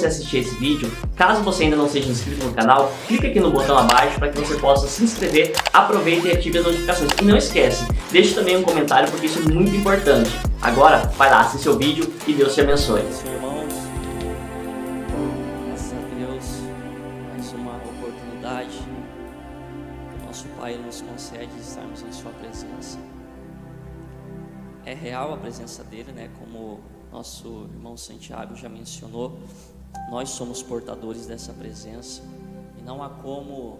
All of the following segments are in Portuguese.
você assistir esse vídeo, caso você ainda não seja inscrito no canal, clica aqui no botão abaixo para que você possa se inscrever, aproveite e ative as notificações. E não esquece, deixe também um comentário porque isso é muito importante. Agora, vai lá, assiste o vídeo e Deus te abençoe. Irmãos, graças a Deus, mais uma oportunidade que o nosso Pai nos concede de estarmos em Sua presença. É real a presença dele, né? Como nosso irmão Santiago já mencionou, nós somos portadores dessa presença e não há como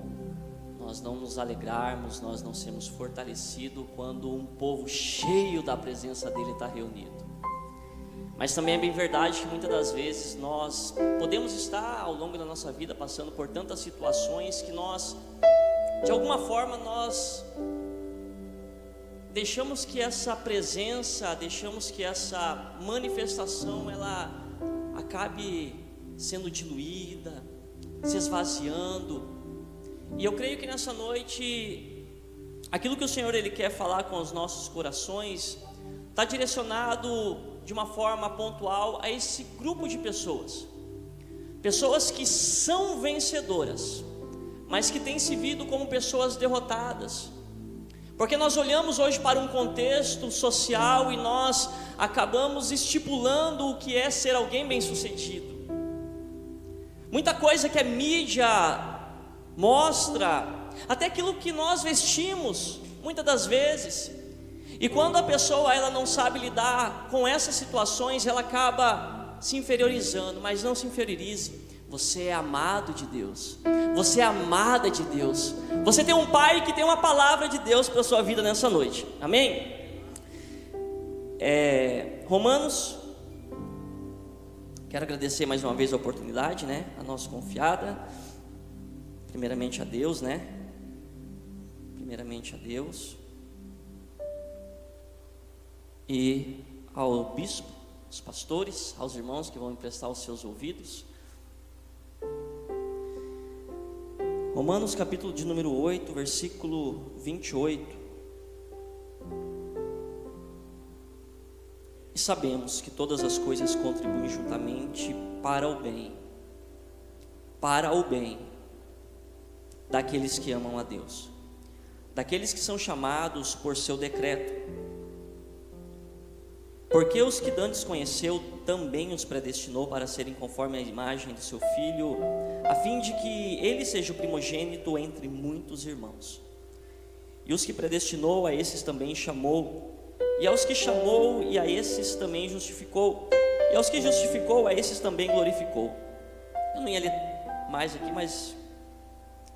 nós não nos alegrarmos, nós não sermos fortalecidos quando um povo cheio da presença dele está reunido. Mas também é bem verdade que muitas das vezes nós podemos estar ao longo da nossa vida passando por tantas situações que nós, de alguma forma, nós deixamos que essa presença, deixamos que essa manifestação ela acabe sendo diluída, se esvaziando. E eu creio que nessa noite aquilo que o Senhor ele quer falar com os nossos corações está direcionado de uma forma pontual a esse grupo de pessoas, pessoas que são vencedoras, mas que têm se visto como pessoas derrotadas. Porque nós olhamos hoje para um contexto social e nós acabamos estipulando o que é ser alguém bem-sucedido. Muita coisa que a mídia mostra, até aquilo que nós vestimos, muitas das vezes. E quando a pessoa ela não sabe lidar com essas situações, ela acaba se inferiorizando. Mas não se inferiorize. Você é amado de Deus, você é amada de Deus, você tem um Pai que tem uma palavra de Deus para a sua vida nessa noite, amém? Romanos, quero agradecer mais uma vez a oportunidade, né? A nossa confiada, primeiramente a Deus, né? Primeiramente a Deus e ao bispo, aos pastores, aos irmãos que vão emprestar os seus ouvidos. Romanos capítulo de número 8, versículo 28. E sabemos que todas as coisas contribuem juntamente para o bem daqueles que amam a Deus, daqueles que são chamados por seu decreto. Porque os que dantes conheceu, também os predestinou para serem conforme a imagem de seu Filho, a fim de que ele seja o primogênito entre muitos irmãos. E os que predestinou, a esses também chamou, e aos que chamou, e a esses também justificou, e aos que justificou, a esses também glorificou. Eu não ia ler mais aqui, mas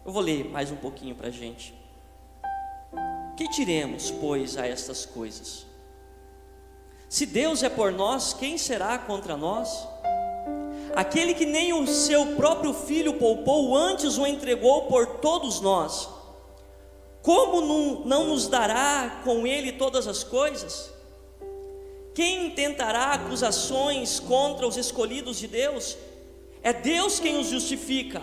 eu vou ler mais um pouquinho para a gente. Que diremos, pois, a estas coisas? Se Deus é por nós, quem será contra nós? Aquele que nem o seu próprio Filho poupou, antes o entregou por todos nós, como não nos dará com Ele todas as coisas? Quem intentará acusações contra os escolhidos de Deus? É Deus quem os justifica.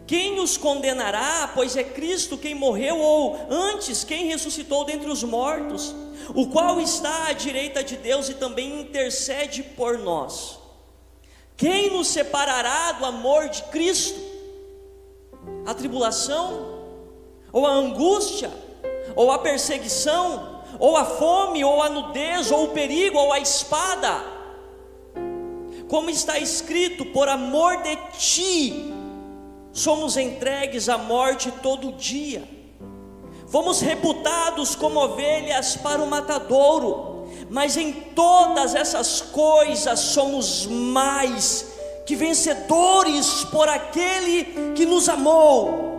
Quem os condenará? Pois é Cristo quem morreu, ou antes, quem ressuscitou dentre os mortos, o qual está à direita de Deus e também intercede por nós. Quem nos separará do amor de Cristo? A tribulação? Ou a angústia? Ou a perseguição? Ou a fome? Ou a nudez? Ou o perigo? Ou a espada? Como está escrito, por amor de ti somos entregues à morte todo dia, fomos reputados como ovelhas para o matadouro, mas em todas essas coisas somos mais que vencedores por aquele que nos amou.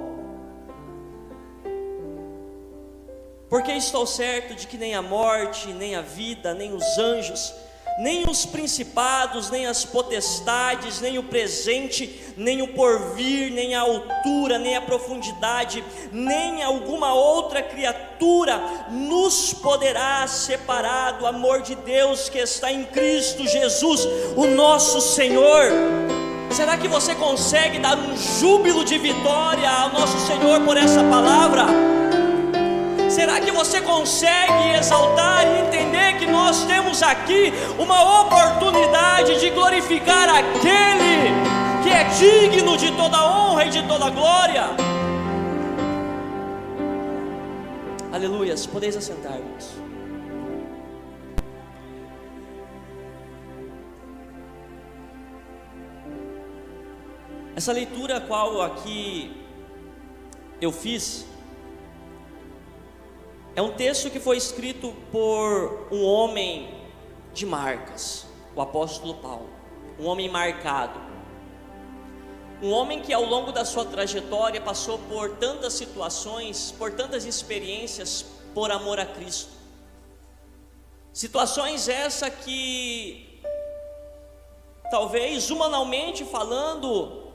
Porque estou certo de que nem a morte, nem a vida, nem os anjos, nem os principados, nem as potestades, nem o presente, nem o porvir, nem a altura, nem a profundidade, nem alguma outra criatura nos poderá separar do amor de Deus que está em Cristo Jesus, o nosso Senhor. Será que você consegue dar um júbilo de vitória ao nosso Senhor por essa palavra? Será Será que você consegue exaltar e entender que nós temos aqui uma oportunidade de glorificar aquele que é digno de toda honra e de toda glória? Aleluias, podeis assentar-vos. Essa leitura qual aqui eu fiz é um texto que foi escrito por um homem de marcas, o apóstolo Paulo, um homem marcado, um homem que ao longo da sua trajetória passou por tantas situações, por tantas experiências por amor a Cristo. Situações essa que talvez humanamente falando,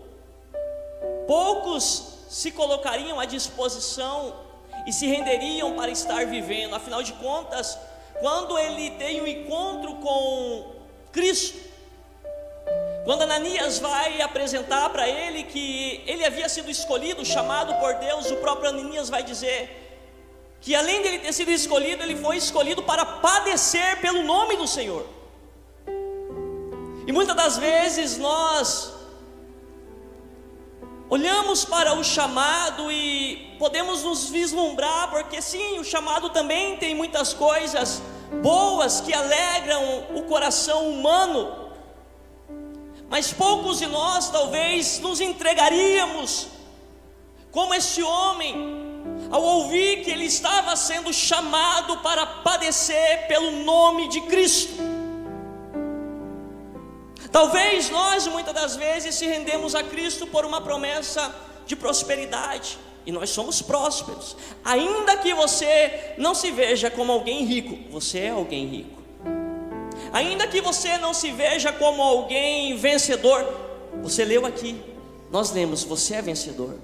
poucos se colocariam à disposição e se renderiam para estar vivendo. Afinal de contas, quando ele tem um encontro com Cristo, quando Ananias vai apresentar para ele que ele havia sido escolhido, chamado por Deus, o próprio Ananias vai dizer que além dele ter sido escolhido, ele foi escolhido para padecer pelo nome do Senhor. E muitas das vezes nós olhamos para o chamado e podemos nos vislumbrar, porque sim, o chamado também tem muitas coisas boas que alegram o coração humano, mas poucos de nós talvez nos entregaríamos como este homem, ao ouvir que ele estava sendo chamado para padecer pelo nome de Cristo. Talvez nós muitas das vezes se rendemos a Cristo por uma promessa de prosperidade, e nós somos prósperos, ainda que você não se veja como alguém rico, você é alguém rico. Ainda que você não se veja como alguém vencedor, você leu aqui, nós lemos, você é vencedor.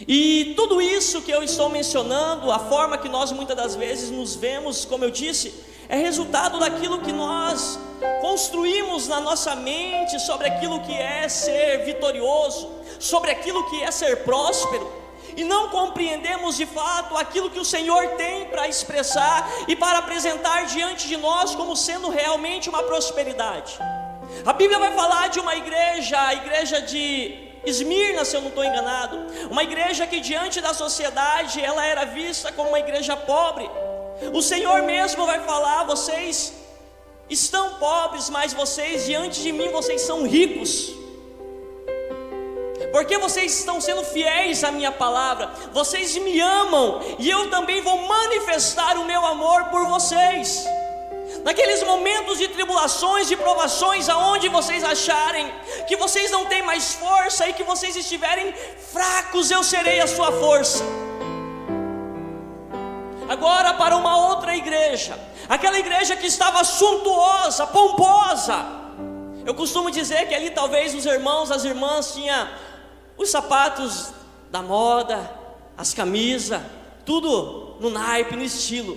E tudo isso que eu estou mencionando, a forma que nós muitas das vezes nos vemos, como eu disse, é resultado daquilo que nós construímos na nossa mente sobre aquilo que é ser vitorioso, sobre aquilo que é ser próspero, e não compreendemos de fato aquilo que o Senhor tem para expressar e para apresentar diante de nós como sendo realmente uma prosperidade. A Bíblia vai falar de uma igreja, a igreja de Esmirna, se eu não estou enganado, uma igreja que diante da sociedade ela era vista como uma igreja pobre. O Senhor mesmo vai falar: vocês estão pobres, mas vocês diante de mim vocês são ricos, porque vocês estão sendo fiéis à minha palavra, vocês me amam, e eu também vou manifestar o meu amor por vocês. Naqueles momentos de tribulações, de provações, aonde vocês acharem que vocês não têm mais força e que vocês estiverem fracos, eu serei a sua força. Agora para uma outra igreja, aquela igreja que estava suntuosa, pomposa. Eu costumo dizer que ali talvez os irmãos, as irmãs tinham os sapatos da moda, as camisas, tudo no naipe, no estilo.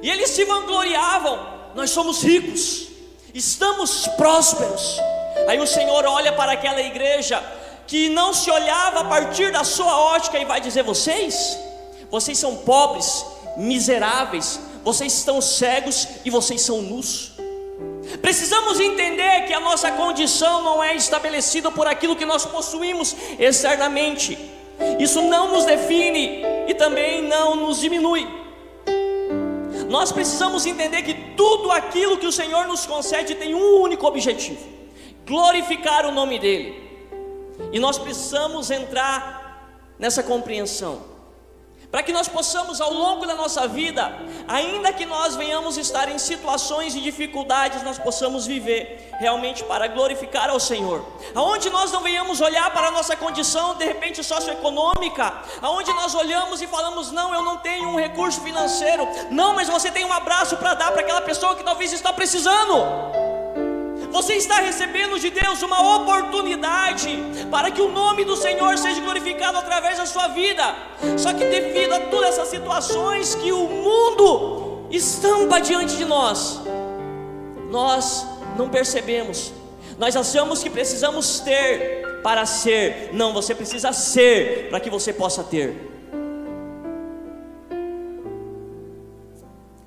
E eles se vangloriavam: nós somos ricos, estamos prósperos. Aí o Senhor olha para aquela igreja que não se olhava a partir da sua ótica e vai dizer: vocês são pobres, miseráveis, vocês estão cegos e vocês são nus. Precisamos entender que a nossa condição não é estabelecida por aquilo que nós possuímos externamente. Isso não nos define e também não nos diminui. Nós precisamos entender que tudo aquilo que o Senhor nos concede tem um único objetivo: glorificar o nome dEle. E nós precisamos entrar nessa compreensão, para que nós possamos ao longo da nossa vida, ainda que nós venhamos estar em situações de dificuldades, nós possamos viver realmente para glorificar ao Senhor. Aonde nós não venhamos olhar para a nossa condição de repente socioeconômica, aonde nós olhamos e falamos: não, eu não tenho um recurso financeiro. Não, mas você tem um abraço para dar para aquela pessoa que talvez está precisando. Você está recebendo de Deus uma oportunidade para que o nome do Senhor seja glorificado através da sua vida. Só que devido a todas essas situações que o mundo estampa diante de nós, nós não percebemos. Nós achamos que precisamos ter para ser. Não, você precisa ser para que você possa ter.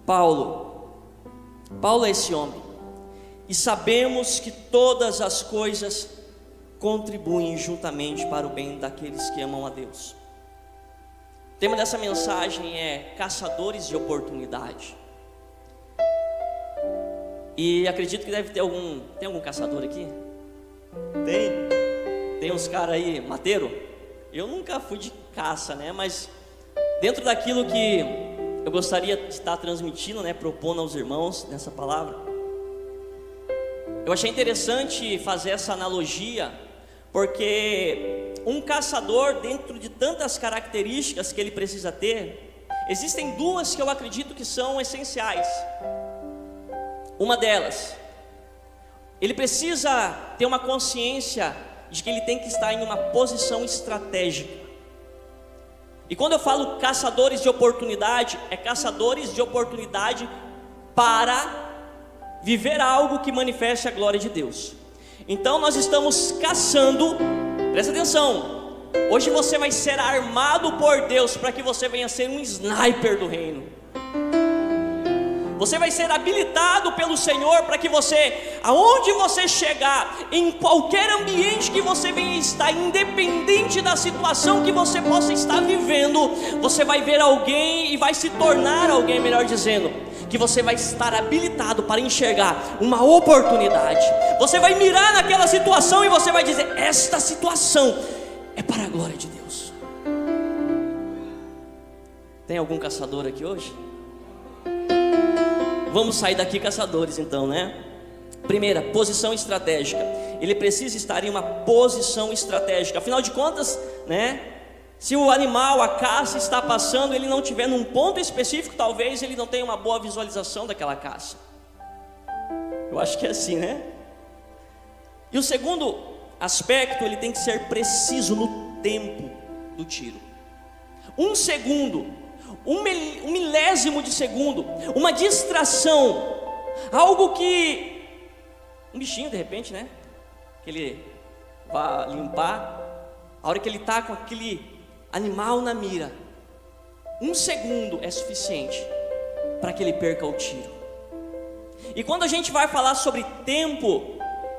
Paulo é esse homem, e sabemos que todas as coisas contribuem juntamente para o bem daqueles que amam a Deus. O tema dessa mensagem é caçadores de oportunidade. E acredito que deve ter tem algum caçador aqui? Tem uns caras aí, mateiro? Eu nunca fui de caça, né? Mas dentro daquilo que eu gostaria de estar transmitindo, né? Propondo aos irmãos nessa palavra, eu achei interessante fazer essa analogia, porque um caçador, dentro de tantas características que ele precisa ter, existem duas que eu acredito que são essenciais. Uma delas, ele precisa ter uma consciência de que ele tem que estar em uma posição estratégica. E quando eu falo caçadores de oportunidade, é caçadores de oportunidade para viver algo que manifeste a glória de Deus. Então nós estamos caçando, presta atenção, hoje você vai ser armado por Deus para que você venha ser um sniper do reino. Você vai ser habilitado pelo Senhor para que você, aonde você chegar, em qualquer ambiente que você venha estar, independente da situação que você possa estar vivendo, você vai ver alguém e vai se tornar alguém, melhor dizendo, que você vai estar habilitado para enxergar uma oportunidade. Você vai mirar naquela situação e você vai dizer: esta situação é para a glória de Deus. Tem algum caçador aqui hoje? Vamos sair daqui caçadores então, né? Primeira, posição estratégica. Ele precisa estar em uma posição estratégica. Afinal de contas, né? Se o animal, a caça está passando, ele não estiver num ponto específico, talvez ele não tenha uma boa visualização daquela caça. Eu acho que é assim, né? E o segundo aspecto, ele tem que ser preciso no tempo do tiro. Um segundo, um milésimo de segundo, uma distração, algo que um bichinho de repente, né, que ele vai limpar, a hora que ele está com aquele animal na mira, um segundo é suficiente para que ele perca o tiro. E quando a gente vai falar sobre tempo,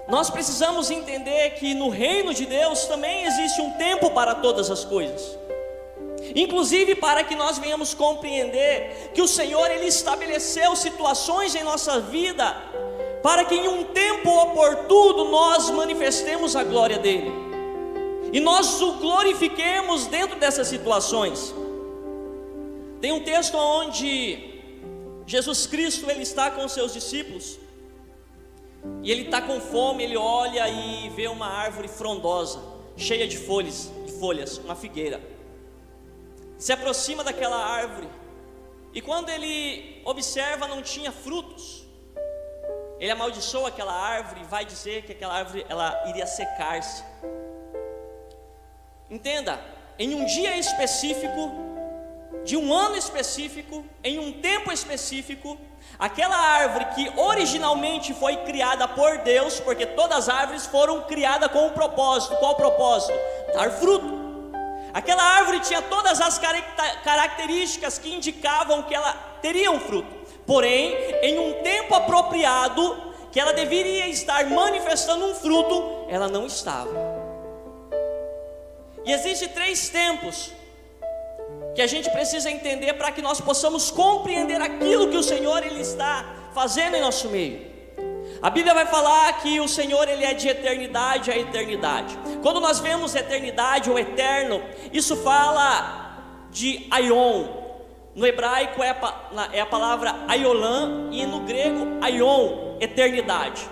nós precisamos entender que no reino de Deus também existe um tempo para todas as coisas. Inclusive para que nós venhamos compreender que o Senhor, Ele estabeleceu situações em nossa vida para que em um tempo oportuno nós manifestemos a glória dEle e nós o glorifiquemos dentro dessas situações. Tem um texto onde Jesus Cristo, Ele está com os seus discípulos e Ele está com fome, Ele olha e vê uma árvore frondosa, cheia de folhas, uma figueira. Se aproxima daquela árvore, e quando ele observa, não tinha frutos. Ele amaldiçoa aquela árvore e vai dizer que aquela árvore ela iria secar-se. Entenda, em um dia específico, de um ano específico, em um tempo específico, aquela árvore que originalmente foi criada por Deus, porque todas as árvores foram criadas com um propósito. Qual o propósito? Dar fruto. Aquela árvore tinha todas as características que indicavam que ela teria um fruto. Porém, em um tempo apropriado, que ela deveria estar manifestando um fruto, ela não estava. E existem 3 tempos que a gente precisa entender para que nós possamos compreender aquilo que o Senhor Ele está fazendo em nosso meio. A Bíblia vai falar que o Senhor, Ele é de eternidade a eternidade. Quando nós vemos eternidade ou eterno, isso fala de aion. No hebraico é a palavra aiolam, e no grego aion, eternidade.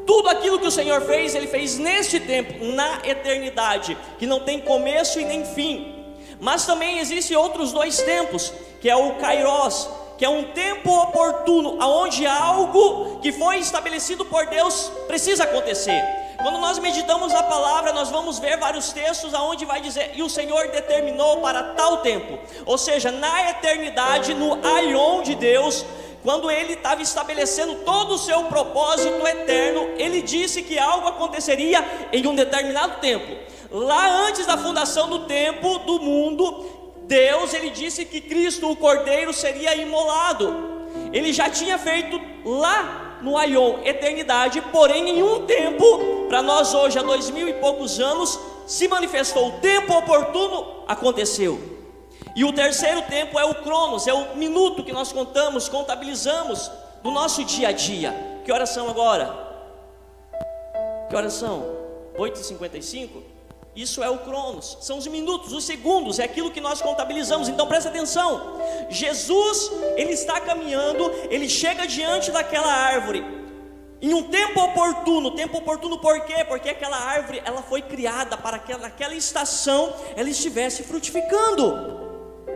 Tudo aquilo que o Senhor fez, Ele fez neste tempo, na eternidade, que não tem começo e nem fim. Mas também existem outros 2 tempos, que é o kairos, que é um tempo oportuno, onde algo que foi estabelecido por Deus precisa acontecer. Quando nós meditamos na palavra, nós vamos ver vários textos onde vai dizer: e o Senhor determinou para tal tempo. Ou seja, na eternidade, no aion de Deus, quando Ele estava estabelecendo todo o seu propósito eterno, Ele disse que algo aconteceria em um determinado tempo. Lá antes da fundação do tempo, do mundo, Deus, Ele disse que Cristo, o Cordeiro, seria imolado. Ele já tinha feito lá no Aion, eternidade, porém em um tempo, para nós hoje há 2000 e poucos anos, se manifestou. O tempo oportuno aconteceu. E o terceiro tempo é o Cronos, é o minuto que nós contamos, contabilizamos no nosso dia a dia. Que horas são agora? Que horas são? 8h55? Isso é o Cronos, são os minutos, os segundos, é aquilo que nós contabilizamos. Então presta atenção, Jesus, ele está caminhando, ele chega diante daquela árvore, em um tempo oportuno por quê? Porque aquela árvore, ela foi criada para que naquela estação, ela estivesse frutificando,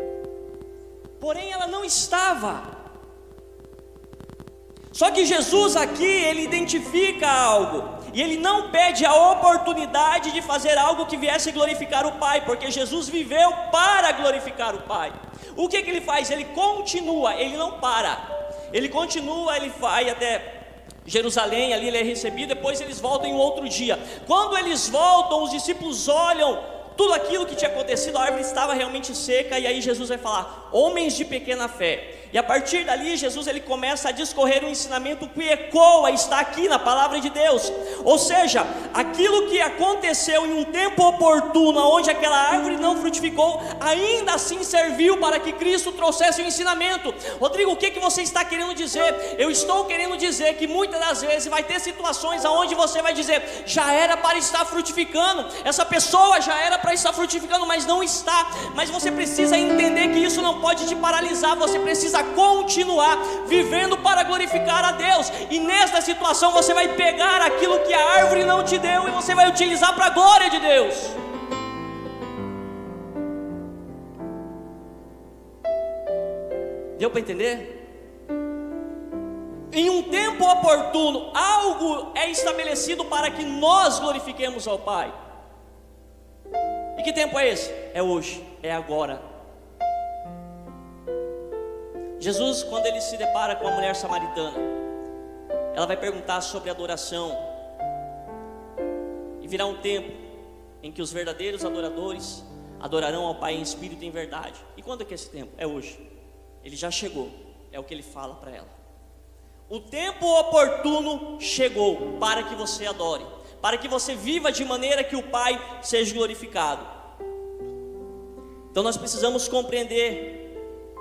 porém ela não estava. Só que Jesus aqui, ele identifica algo, e ele não pede a oportunidade de fazer algo que viesse glorificar o Pai, porque Jesus viveu para glorificar o Pai. O que ele faz? Ele continua, ele não para, ele continua, ele vai até Jerusalém, ali ele é recebido, depois eles voltam em outro dia. Quando eles voltam, os discípulos olham tudo aquilo que tinha acontecido, a árvore estava realmente seca, e aí Jesus vai falar, homens de pequena fé. E a partir dali, Jesus ele começa a discorrer um ensinamento que ecoa, está aqui na palavra de Deus. Ou seja, aquilo que aconteceu em um tempo oportuno, onde aquela árvore não frutificou, ainda assim serviu para que Cristo trouxesse o ensinamento. Rodrigo, o que você está querendo dizer? Eu estou querendo dizer que muitas das vezes vai ter situações onde você vai dizer, já era para estar frutificando, essa pessoa já era para estar frutificando, mas não está. Mas você precisa entender que isso não pode te paralisar, você precisa continuar vivendo para glorificar a Deus. E nessa situação você vai pegar aquilo que a árvore não te deu e você vai utilizar para a glória de Deus. Deu para entender? Em um tempo oportuno, algo é estabelecido para que nós glorifiquemos ao Pai. E que tempo é esse? É hoje, é agora. Jesus, quando ele se depara com a mulher samaritana, ela vai perguntar sobre adoração, e virá um tempo em que os verdadeiros adoradores adorarão ao Pai em espírito e em verdade. E quando é que é esse tempo? É hoje, ele já chegou, é o que ele fala para ela. O tempo oportuno chegou para que você adore, para que você viva de maneira que o Pai seja glorificado. Então nós precisamos compreender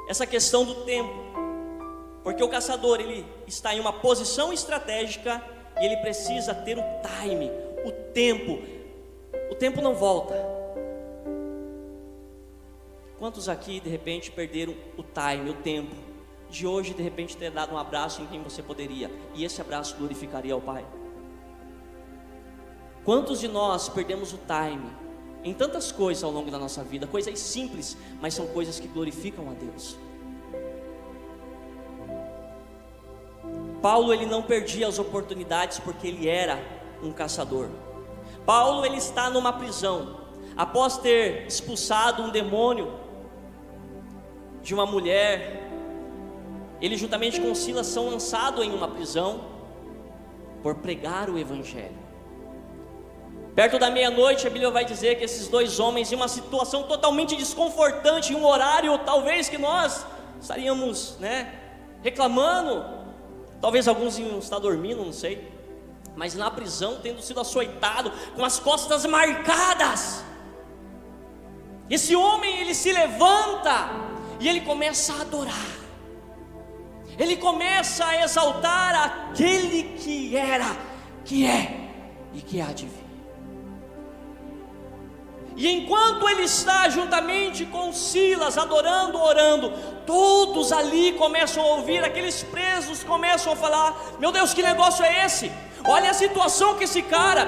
essa questão do tempo, porque o caçador ele está em uma posição estratégica e ele precisa ter o time, o tempo. O tempo não volta. Quantos aqui de repente perderam o time, o tempo de hoje, de repente ter dado um abraço em quem você poderia, e esse abraço glorificaria ao Pai? Quantos de nós perdemos o time em tantas coisas ao longo da nossa vida, coisas simples, mas são coisas que glorificam a Deus. Paulo ele não perdia as oportunidades porque ele era um caçador. Paulo ele está numa prisão, após ter expulsado um demônio de uma mulher. Ele juntamente com Silas são lançados em uma prisão por pregar o Evangelho. Perto da meia-noite, a Bíblia vai dizer que esses dois homens, em uma situação totalmente desconfortante, em um horário talvez que nós estaríamos reclamando, talvez alguns iam estar dormindo, não sei, mas na prisão, tendo sido açoitado, com as costas marcadas, esse homem ele se levanta e ele começa a adorar, ele começa a exaltar aquele que era, que é e que há de vir. E enquanto ele está juntamente com Silas adorando, orando, todos ali começam a ouvir, aqueles presos começam a falar: meu Deus, que negócio é esse? Olha a situação que esse cara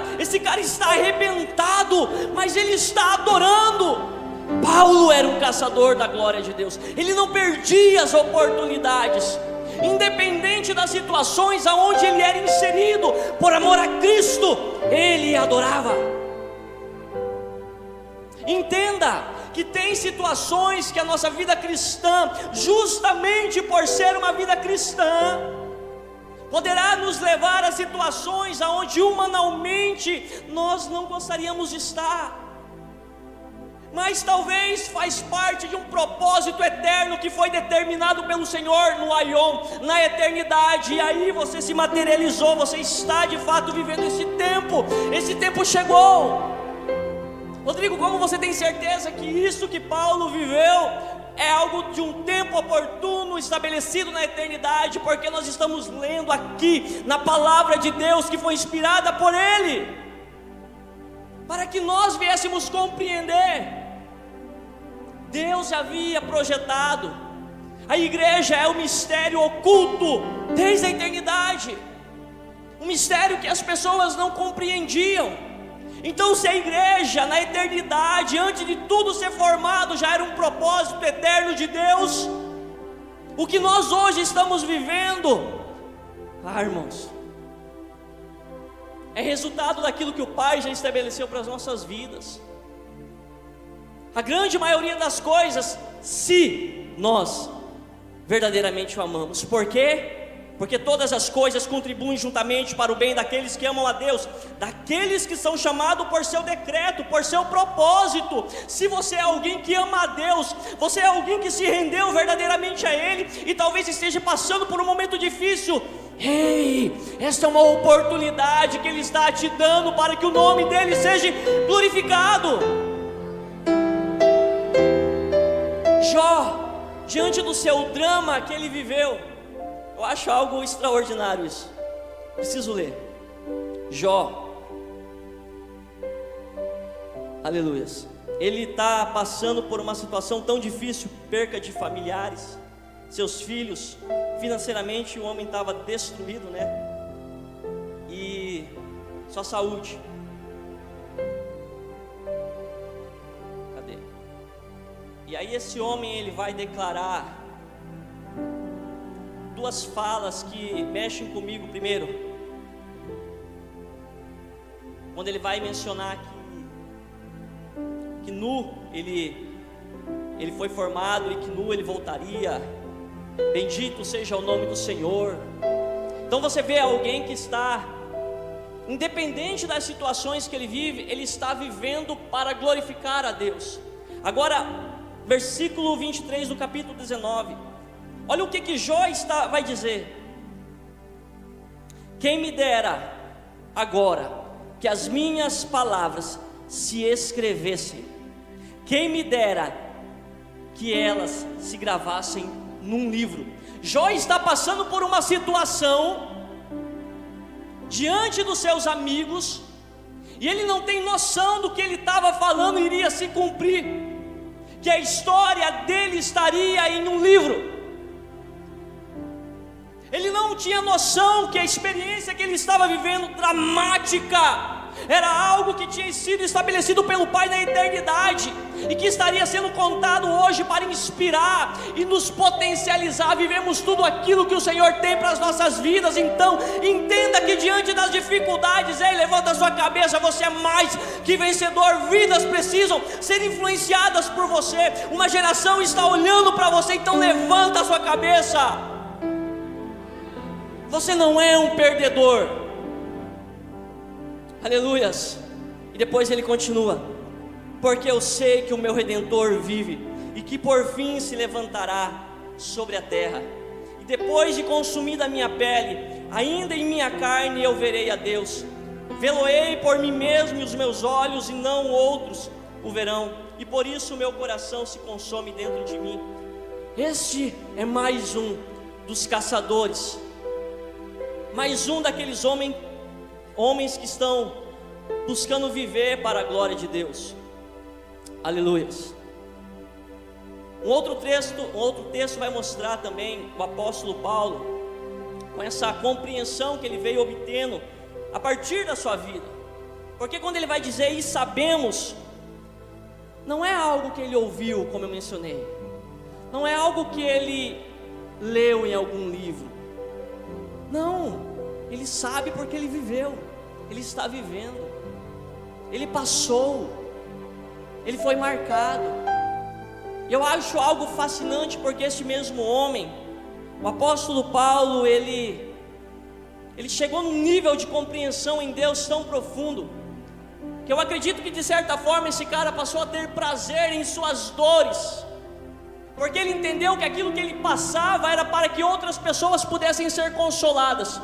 está arrebentado, mas ele está adorando. Paulo era um caçador da glória de Deus, ele não perdia as oportunidades, independente das situações aonde ele era inserido, por amor a Cristo, ele adorava. Entenda que tem situações que a nossa vida cristã, justamente por ser uma vida cristã, poderá nos levar a situações aonde humanamente nós não gostaríamos de estar. mas talvez faz parte de um propósito eterno que foi determinado pelo Senhor no Aion, na eternidade, e aí você se materializou, você está de fato vivendo esse tempo chegou. Rodrigo, como você tem certeza que isso que Paulo viveu é algo de um tempo oportuno, estabelecido na eternidade? Porque nós estamos lendo aqui na palavra de Deus que foi inspirada por Ele, para que nós viéssemos compreender. Deus havia projetado, a igreja é um mistério oculto desde a eternidade, um mistério que as pessoas não compreendiam. Então, se a igreja na eternidade, antes de tudo ser formado, já era um propósito eterno de Deus, o que nós hoje estamos vivendo, irmãos, é resultado daquilo que o Pai já estabeleceu para as nossas vidas. A grande maioria das coisas, se nós verdadeiramente o amamos. Por quê? Porque todas as coisas contribuem juntamente para o bem daqueles que amam a Deus, daqueles que são chamados por seu decreto, por seu propósito. Se você é alguém que ama a Deus, você é alguém que se rendeu verdadeiramente a Ele, e talvez esteja passando por um momento difícil, esta é uma oportunidade que Ele está te dando para que o nome dEle seja glorificado. Jó, diante do seu drama que ele viveu, eu acho algo extraordinário isso, preciso ler. Jó, aleluias, ele está passando por uma situação tão difícil, perca de familiares, seus filhos, financeiramente o homem estava destruído, e sua saúde. E aí esse homem, ele vai declarar duas falas que mexem comigo. Primeiro, quando ele vai mencionar que nu ele foi formado e que nu ele voltaria, bendito seja o nome do Senhor. Então você vê alguém que está, independente das situações que ele vive, ele está vivendo para glorificar a Deus. Agora, versículo 23 do capítulo 19, olha o que Jó vai dizer: quem me dera agora que as minhas palavras se escrevessem, quem me dera que elas se gravassem num livro. Jó está passando por uma situação diante dos seus amigos, e ele não tem noção do que ele estava falando iria se cumprir, que a história dele estaria em um livro. Ele não tinha noção que a experiência que ele estava vivendo, dramática, era algo que tinha sido estabelecido pelo Pai na eternidade, e que estaria sendo contado hoje para inspirar e nos potencializar a vivermos tudo aquilo que o Senhor tem para as nossas vidas. Então, entenda que diante das dificuldades, levanta a sua cabeça, você é mais que vencedor. Vidas precisam ser influenciadas por você, uma geração está olhando para você, então levanta a sua cabeça. Você não é um perdedor. Aleluias. E depois ele continua: porque eu sei que o meu Redentor vive, e que por fim se levantará sobre a terra, e depois de consumida a minha pele, ainda em minha carne eu verei a Deus. Vê-lo-ei por mim mesmo, e os meus olhos e não outros o verão, e por isso o meu coração se consome dentro de mim. Este é mais um dos caçadores, mais um daqueles homens que estão buscando viver para a glória de Deus. Aleluias. Um outro texto vai mostrar também o apóstolo Paulo, com essa compreensão que ele veio obtendo a partir da sua vida. Porque quando ele vai dizer "e sabemos", não é algo que ele ouviu, como eu mencionei, não é algo que ele leu em algum livro, não, ele sabe porque ele viveu, ele está vivendo, ele passou, ele foi marcado. Eu acho algo fascinante, porque esse mesmo homem, o apóstolo Paulo, ele chegou num nível de compreensão em Deus tão profundo, que eu acredito que de certa forma esse cara passou a ter prazer em suas dores, porque ele entendeu que aquilo que ele passava era para que outras pessoas pudessem ser consoladas.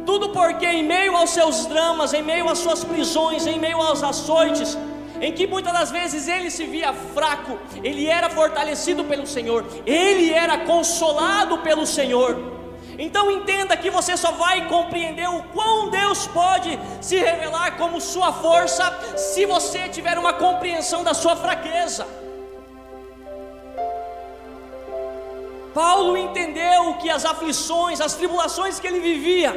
Tudo porque em meio aos seus dramas, em meio às suas prisões, em meio aos açoites, em que muitas das vezes ele se via fraco, ele era fortalecido pelo Senhor, ele era consolado pelo Senhor. Então entenda que você só vai compreender o quão Deus pode se revelar como sua força, se você tiver uma compreensão da sua fraqueza. Paulo entendeu que as aflições, as tribulações que ele vivia,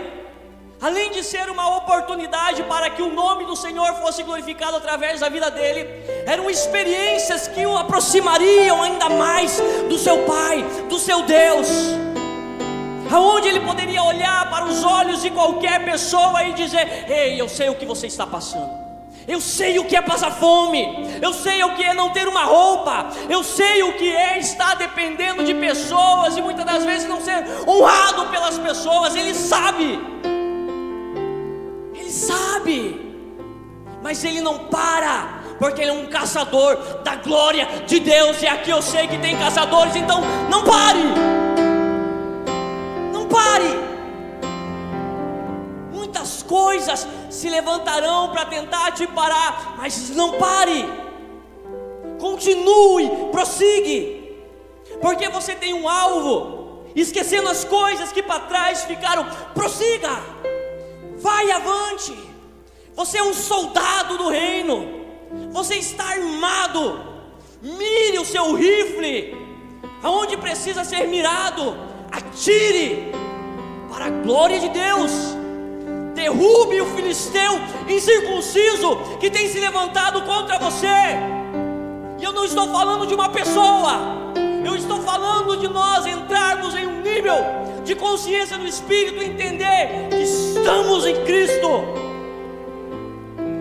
além de ser uma oportunidade para que o nome do Senhor fosse glorificado através da vida dele, eram experiências que o aproximariam ainda mais do seu Pai, do seu Deus, aonde ele poderia olhar para os olhos de qualquer pessoa e dizer: ei, eu sei o que você está passando, eu sei o que é passar fome, eu sei o que é não ter uma roupa, eu sei o que é estar dependendo de pessoas e muitas das vezes não ser honrado pelas pessoas. Ele sabe, mas ele não para, porque ele é um caçador da glória de Deus. E aqui eu sei que tem caçadores, então não pare, não pare. Muitas coisas se levantarão para tentar te parar, mas não pare, continue, prossiga, porque você tem um alvo. Esquecendo as coisas que para trás ficaram, prossiga, vai avante. Você é um soldado do reino, você está armado. Mire o seu rifle aonde precisa ser mirado, atire para a glória de Deus. Derrube o filisteu incircunciso que tem se levantado contra você. E eu não estou falando de uma pessoa, eu estou falando de nós entrarmos em um nível de consciência do Espírito, entender que estamos em Cristo,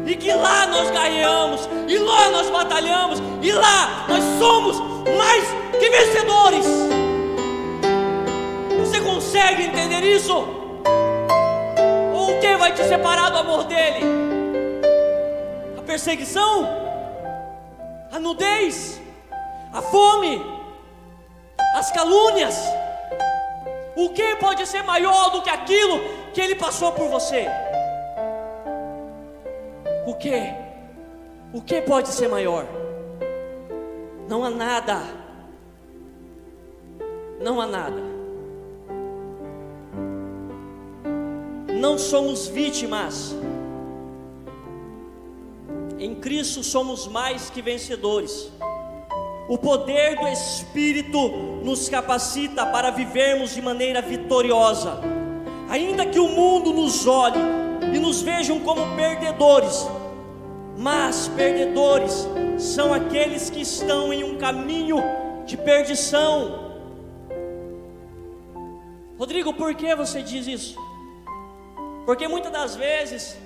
e que lá nós ganhamos, e lá nós batalhamos, e lá nós somos mais que vencedores. Você consegue entender isso? Ou o que vai te separar do amor dele? A perseguição? A nudez? A fome? As calúnias? O que pode ser maior do que aquilo que ele passou por você? O que? O que pode ser maior? Não há nada. Não há nada. Não somos vítimas. Em Cristo somos mais que vencedores. O poder do Espírito nos capacita para vivermos de maneira vitoriosa. Ainda que o mundo nos olhe e nos vejam como perdedores, mas perdedores são aqueles que estão em um caminho de perdição. Rodrigo, por que você diz isso? Porque muitas das vezes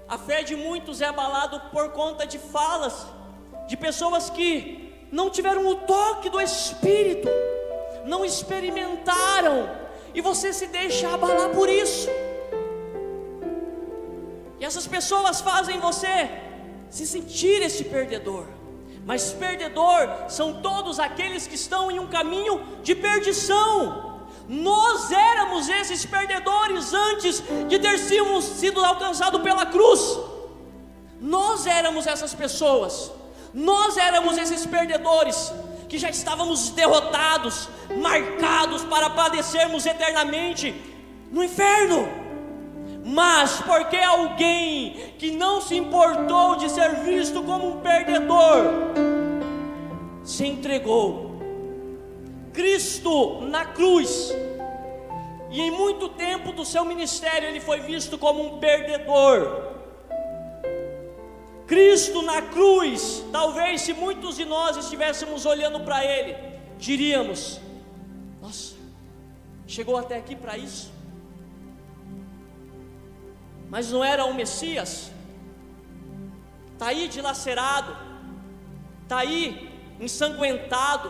a fé de muitos é abalada por conta de falas de pessoas que não tiveram o toque do Espírito, não experimentaram, e você se deixa abalar por isso. E essas pessoas fazem você se sentir esse perdedor. Mas perdedor são todos aqueles que estão em um caminho de perdição. Nós éramos esses perdedores antes de ter sido alcançados pela cruz. Nós éramos essas pessoas. Nós éramos esses perdedores que já estávamos derrotados, marcados para padecermos eternamente no inferno. Mas porque alguém que não se importou de ser visto como um perdedor se entregou, Cristo na cruz, e em muito tempo do seu ministério ele foi visto como um perdedor. Cristo na cruz, talvez se muitos de nós estivéssemos olhando para ele, diríamos: nossa, chegou até aqui para isso? Mas não era o Messias? Está aí dilacerado, está aí ensanguentado.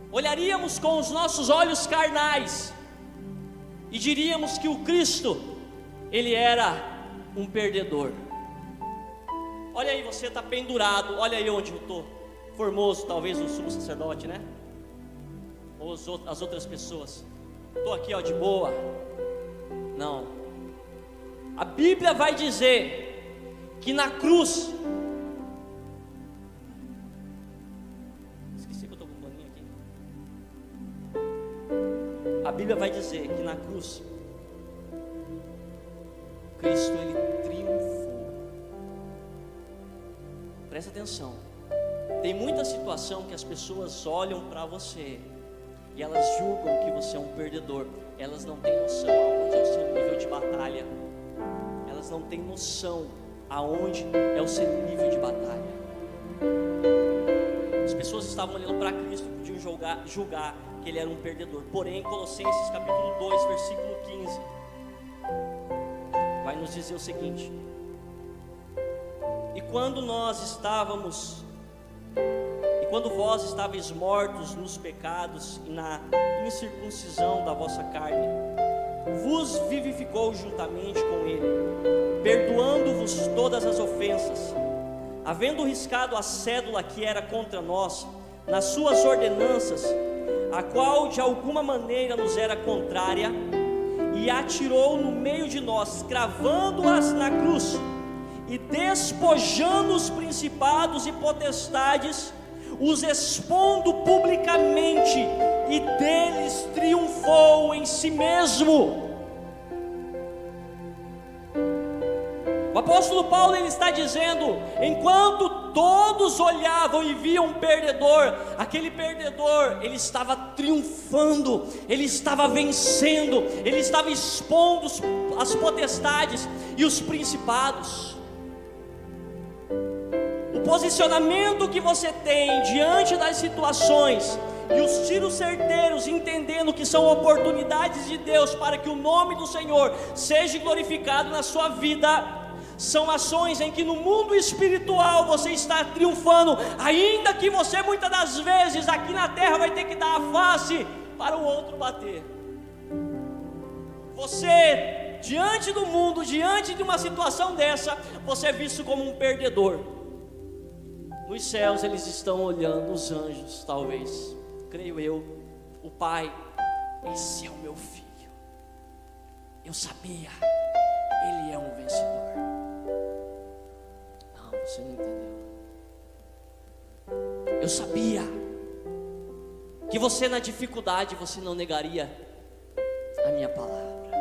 Olharíamos com os nossos olhos carnais e diríamos que o Cristo, ele era um perdedor. Olha aí, você está pendurado, olha aí onde eu estou. Formoso, talvez o sumo sacerdote, né? Ou as outras pessoas. Estou aqui, ó, de boa. Não. A Bíblia vai dizer que na cruz, esqueci que eu estou com um paninho aqui. A Bíblia vai dizer que na cruz, Cristo, ele triunfou. Presta atenção. Tem muita situação que as pessoas olham para você e elas julgam que você é um perdedor. Elas não têm noção aonde é o seu nível de batalha. Elas não têm noção aonde é o seu nível de batalha. As pessoas estavam olhando para Cristo, podiam julgar que ele era um perdedor. Porém, Colossenses capítulo 2, versículo 15, vai nos dizer o seguinte: e quando vós estáveis mortos nos pecados e na incircuncisão da vossa carne, vos vivificou juntamente com ele, perdoando-vos todas as ofensas, havendo riscado a cédula que era contra nós, nas suas ordenanças, a qual de alguma maneira nos era contrária, e atirou no meio de nós, cravando-as na cruz, e despojando os principados e potestades, os expondo publicamente, e deles triunfou em si mesmo. O apóstolo Paulo, ele está dizendo, enquanto todos olhavam e viam um perdedor, aquele perdedor, ele estava triunfando, ele estava vencendo, ele estava expondo as potestades e os principados. O posicionamento que você tem diante das situações e os tiros certeiros, entendendo que são oportunidades de Deus para que o nome do Senhor seja glorificado na sua vida, são ações em que no mundo espiritual você está triunfando, ainda que você muitas das vezes aqui na terra vai ter que dar a face para o outro bater. Você, diante do mundo, diante de uma situação dessa, você é visto como um perdedor. Nos céus eles estão olhando, os anjos talvez, creio eu, o Pai, esse é o meu filho, eu sabia, ele é um vencedor. Não, você não entendeu. Eu sabia que você na dificuldade você não negaria a minha palavra.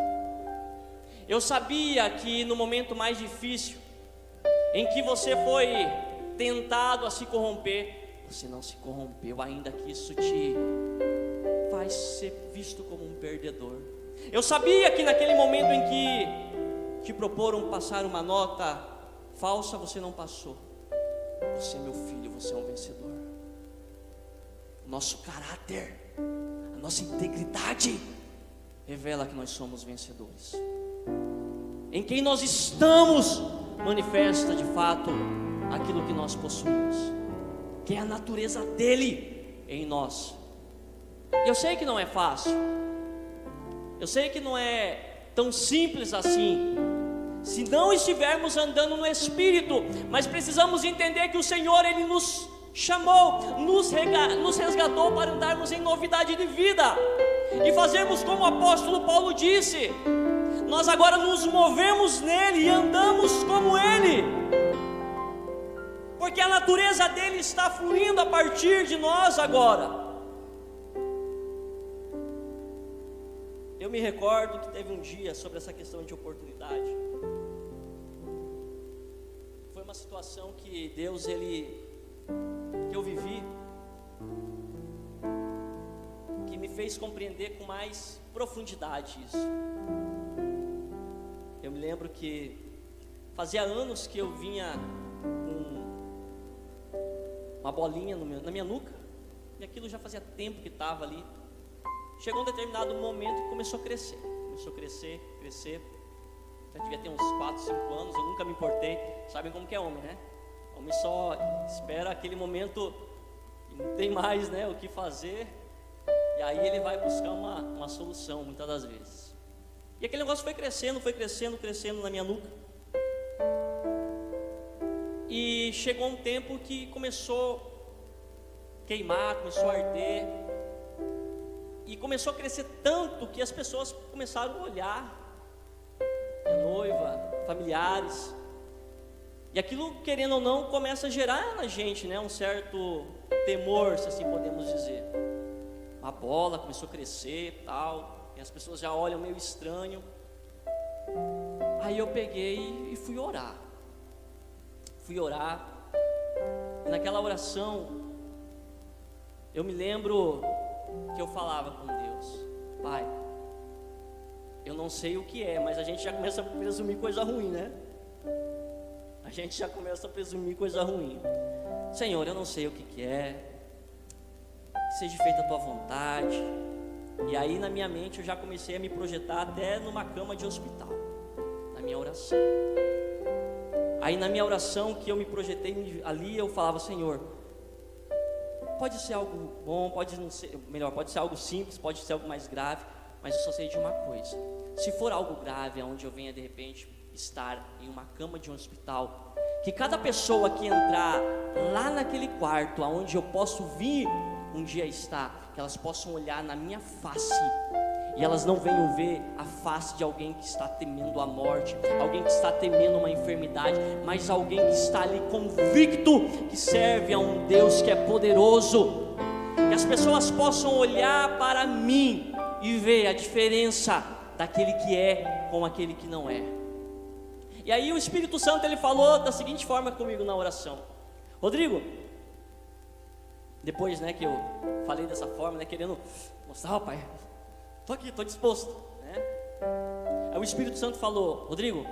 Eu sabia que no momento mais difícil, em que você foi tentado a se corromper, você não se corrompeu, ainda que isso te faz ser visto como um perdedor. Eu sabia que naquele momento em que te proporam passar uma nota falsa, você não passou. Você é meu filho, você é um vencedor. Nosso caráter, a nossa integridade revela que nós somos vencedores. Em quem nós estamos manifesta de fato aquilo que nós possuímos, que é a natureza dele em nós. Eu sei que não é fácil, eu sei que não é tão simples assim, se não estivermos andando no Espírito, mas precisamos entender que o Senhor, ele nos chamou, nos resgatou para andarmos em novidade de vida, e fazermos como o apóstolo Paulo disse, nós agora nos movemos nele e andamos como ele, porque a natureza dele está fluindo a partir de nós agora. Eu me recordo que teve um dia sobre essa questão de oportunidade. Foi uma situação que Deus, que eu vivi, que me fez compreender com mais profundidade isso. Eu me lembro que fazia anos que eu vinha com uma bolinha na minha nuca, e aquilo já fazia tempo que estava ali. Chegou um determinado momento que começou a crescer, já devia ter uns 4, 5 anos, eu nunca me importei. Sabem como que é homem, né? Homem só espera aquele momento e não tem mais, né, o que fazer, e aí ele vai buscar uma solução, muitas das vezes. E aquele negócio foi crescendo na minha nuca, E chegou um tempo que começou a queimar, começou a arder, e começou a crescer tanto que as pessoas começaram a olhar, minha noiva, familiares, e aquilo, querendo ou não, começa a gerar na gente, né, um certo temor, se assim podemos dizer. A bola começou a crescer, tal, e as pessoas já olham meio estranho. Aí eu peguei e fui orar. E naquela oração eu me lembro que eu falava com Deus: Pai, eu não sei o que é, mas a gente já começa a presumir coisa ruim, né? A gente já começa a presumir coisa ruim. Senhor, eu não sei o que é, que seja feita a tua vontade. E aí na minha mente eu já comecei a me projetar até numa cama de hospital, na minha oração. Aí na minha oração que eu me projetei ali, eu falava: Senhor, pode ser algo bom, pode não ser, melhor, pode ser algo simples, pode ser algo mais grave, mas eu só sei de uma coisa: se for algo grave, onde eu venha de repente estar em uma cama de um hospital, que cada pessoa que entrar lá naquele quarto, aonde eu posso vir um dia estar, que elas possam olhar na minha face, e elas não venham ver a face de alguém que está temendo a morte, alguém que está temendo uma enfermidade, mas alguém que está ali convicto que serve a um Deus que é poderoso. Que as pessoas possam olhar para mim e ver a diferença daquele que é com aquele que não é. E aí o Espírito Santo, ele falou da seguinte forma comigo na oração: Rodrigo, depois, né, que eu falei dessa forma, né, querendo mostrar: Pai, estou aqui, estou disposto, né? Aí o Espírito Santo falou: Rodrigo,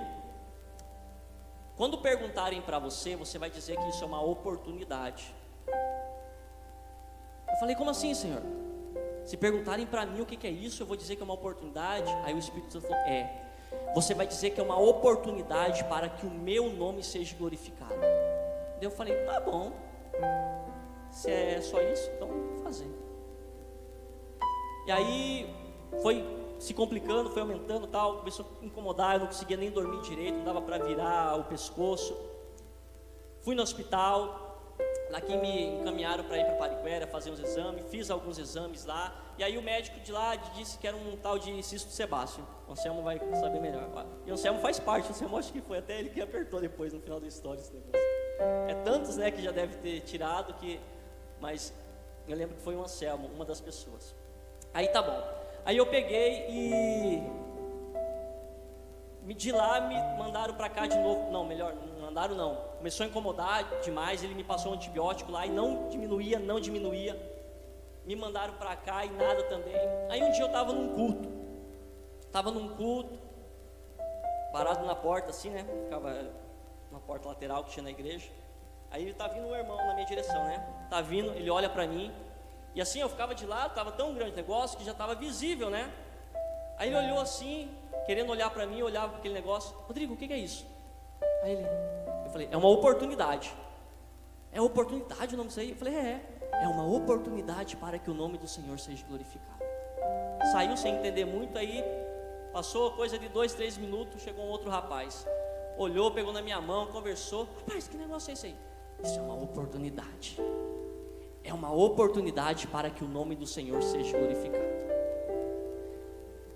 quando perguntarem para você, você vai dizer que isso é uma oportunidade. Eu falei: como assim, Senhor? Se perguntarem para mim o que é isso, eu vou dizer que é uma oportunidade? Aí o Espírito Santo falou: você vai dizer que é uma oportunidade para que o meu nome seja glorificado. Daí eu falei: tá bom, se é só isso, então vou fazer. E aí foi se complicando, foi aumentando, tal, começou a incomodar, eu não conseguia nem dormir direito, não dava para virar o pescoço. Fui no hospital, daqui me encaminharam para ir para Pariquera fazer uns exames, fiz alguns exames lá, e aí o médico de lá disse que era um tal de cisto sebáceo. O Anselmo vai saber melhor. E o Anselmo faz parte, o Anselmo acho que foi até ele que apertou depois no final da história esse negócio. É tantos, né, que já deve ter tirado, mas eu lembro que foi o Anselmo, uma das pessoas. Aí tá bom. Aí eu peguei e de lá me mandaram para cá de novo. Não, melhor, não mandaram não. Começou a incomodar demais, ele me passou um antibiótico lá e não diminuía. Me mandaram para cá e nada também. Aí um dia eu estava num culto, parado na porta assim, né? Ficava na porta lateral que tinha na igreja. Aí tá vindo um irmão na minha direção, né? Tá vindo, ele olha para mim. E assim eu ficava de lado, estava tão grande o negócio que já estava visível, né? Aí ele olhou assim, querendo olhar para mim, olhava para aquele negócio: Rodrigo, o que é isso? Aí eu falei: é uma oportunidade. É oportunidade o nome disso aí? Eu falei: é uma oportunidade para que o nome do Senhor seja glorificado. Saiu sem entender muito, aí passou coisa de 2, 3 minutos, chegou um outro rapaz, olhou, pegou na minha mão, conversou: rapaz, que negócio é esse aí? Isso é uma oportunidade. É uma oportunidade para que o nome do Senhor seja glorificado.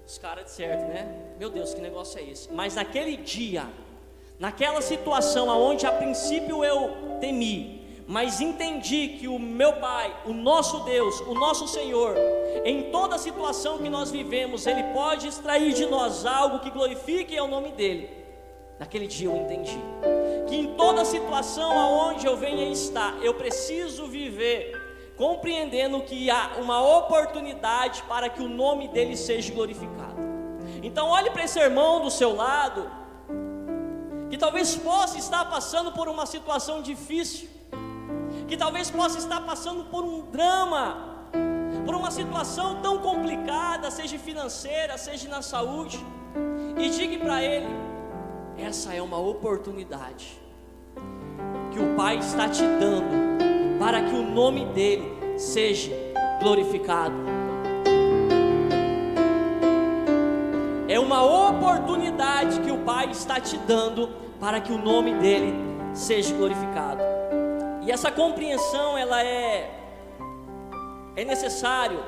Os caras disseram, né? Meu Deus, que negócio é esse? Mas naquele dia, naquela situação onde a princípio eu temi, mas entendi que o meu Pai, o nosso Deus, o nosso Senhor, em toda situação que nós vivemos, Ele pode extrair de nós algo que glorifique o nome dEle. Naquele dia eu entendi que em toda situação aonde eu venha estar, eu preciso viver compreendendo que há uma oportunidade para que o nome dele seja glorificado. Então olhe para esse irmão do seu lado, que talvez possa estar passando por uma situação difícil, que talvez possa estar passando por um drama, por uma situação tão complicada, seja financeira, seja na saúde, e diga para ele: essa é uma oportunidade que o Pai está te dando para que o nome dele seja glorificado. É uma oportunidade que o Pai está te dando para que o nome dele seja glorificado. E essa compreensão, ela é necessário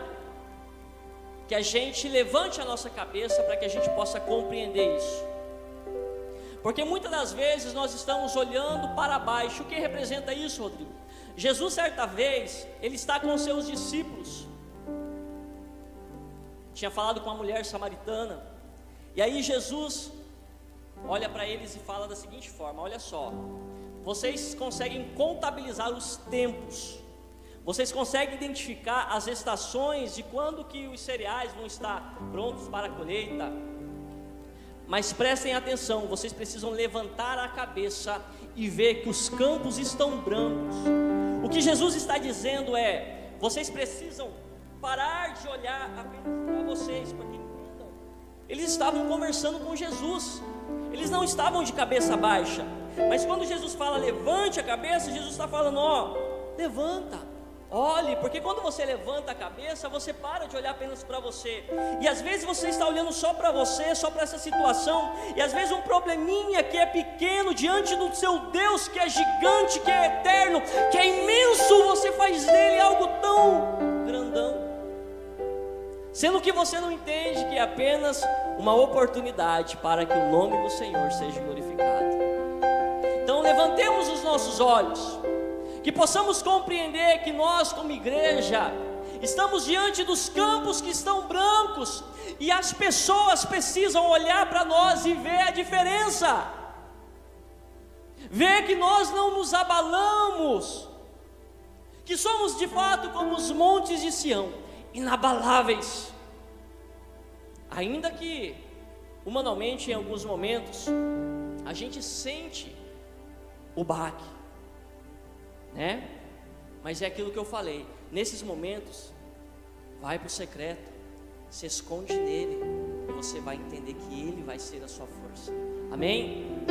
que a gente levante a nossa cabeça para que a gente possa compreender isso. Porque muitas das vezes nós estamos olhando para baixo. O que representa isso, Rodrigo? Jesus, certa vez, ele está com os seus discípulos. Tinha falado com a mulher samaritana. E aí Jesus olha para eles e fala da seguinte forma: olha só, vocês conseguem contabilizar os tempos, vocês conseguem identificar as estações de quando que os cereais vão estar prontos para a colheita, mas prestem atenção, vocês precisam levantar a cabeça e ver que os campos estão brancos. O que Jesus está dizendo é: vocês precisam parar de olhar apenas para vocês, porque entendam, eles estavam conversando com Jesus, eles não estavam de cabeça baixa. Mas quando Jesus fala levante a cabeça, Jesus está falando: ó, levanta, olhe, porque quando você levanta a cabeça, você para de olhar apenas para você. E às vezes você está olhando só para você, só para essa situação, e às vezes um probleminha que é pequeno diante do seu Deus, que é gigante, que é eterno, que é imenso, você faz dele algo tão grandão, sendo que você não entende que é apenas uma oportunidade para que o nome do Senhor seja glorificado. Então levantemos os nossos olhos, que possamos compreender que nós como igreja estamos diante dos campos que estão brancos, e as pessoas precisam olhar para nós e ver a diferença, ver que nós não nos abalamos, que somos de fato como os montes de Sião, inabaláveis, ainda que humanamente em alguns momentos a gente sente o baque, né? Mas é aquilo que eu falei, nesses momentos, vai para o secreto, se esconde nele, e você vai entender que ele vai ser a sua força. Amém?